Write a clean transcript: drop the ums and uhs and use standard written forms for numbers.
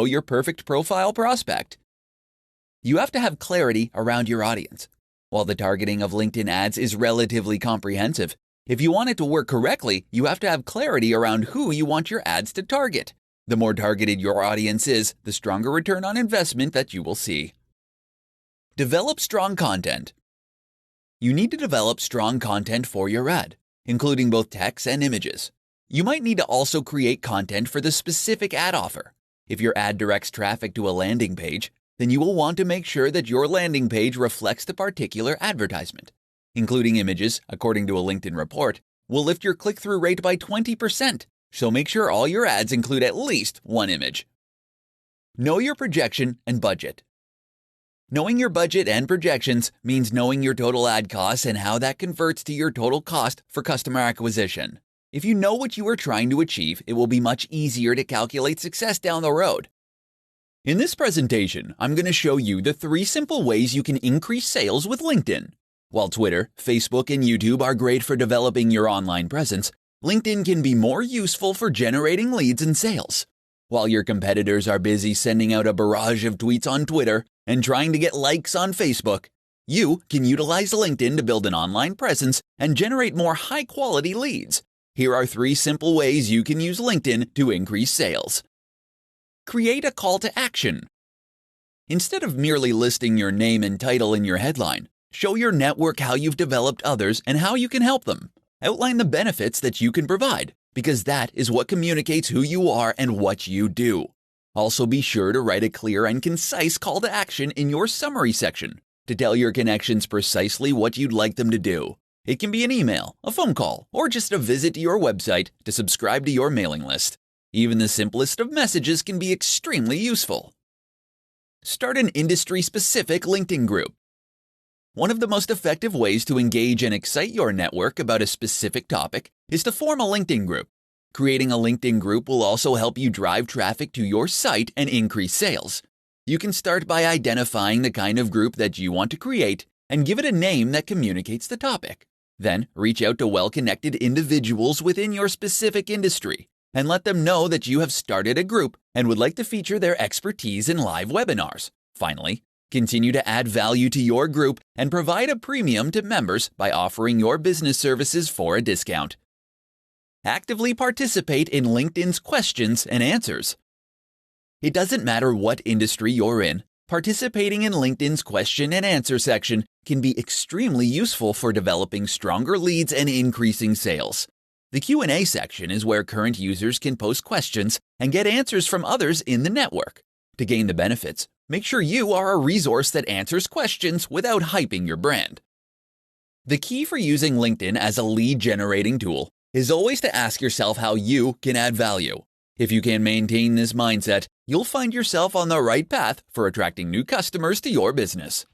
know your perfect profile prospect. You have to have clarity around your audience. While the targeting of LinkedIn ads is relatively comprehensive, if you want it to work correctly, you have to have clarity around who you want your ads to target. The more targeted your audience is, the stronger return on investment that you will see. Develop strong content. You need to develop strong content for your ad, including both text and images. You might need to also create content for the specific ad offer. If your ad directs traffic to a landing page, then you will want to make sure that your landing page reflects the particular advertisement. Including images, according to a LinkedIn report, will lift your click-through rate by 20%, so make sure all your ads include at least one image. Know your projection and budget. Knowing your budget and projections means knowing your total ad costs and how that converts to your total cost for customer acquisition. If you know what you are trying to achieve, it will be much easier to calculate success down the road. In this presentation, I'm going to show you the 3 simple ways you can increase sales with LinkedIn. While Twitter, Facebook, and YouTube are great for developing your online presence, LinkedIn can be more useful for generating leads and sales. While your competitors are busy sending out a barrage of tweets on Twitter and trying to get likes on Facebook, you can utilize LinkedIn to build an online presence and generate more high-quality leads. Here are 3 simple ways you can use LinkedIn to increase sales. Create a call to action. Instead of merely listing your name and title in your headline, show your network how you've developed others and how you can help them. Outline the benefits that you can provide, because that is what communicates who you are and what you do. Also, be sure to write a clear and concise call to action in your summary section to tell your connections precisely what you'd like them to do. It can be an email, a phone call, or just a visit to your website to subscribe to your mailing list. Even the simplest of messages can be extremely useful. Start an industry-specific LinkedIn group. One of the most effective ways to engage and excite your network about a specific topic is to form a LinkedIn group. Creating a LinkedIn group will also help you drive traffic to your site and increase sales. You can start by identifying the kind of group that you want to create and give it a name that communicates the topic. Then, reach out to well-connected individuals within your specific industry and let them know that you have started a group and would like to feature their expertise in live webinars. Finally, continue to add value to your group and provide a premium to members by offering your business services for a discount. Actively participate in LinkedIn's questions and answers. It doesn't matter what industry you're in, participating in LinkedIn's question and answer section can be extremely useful for developing stronger leads and increasing sales. The Q&A section is where current users can post questions and get answers from others in the network. To gain the benefits, make sure you are a resource that answers questions without hyping your brand. The key for using LinkedIn as a lead-generating tool is always to ask yourself how you can add value. If you can maintain this mindset, you'll find yourself on the right path for attracting new customers to your business.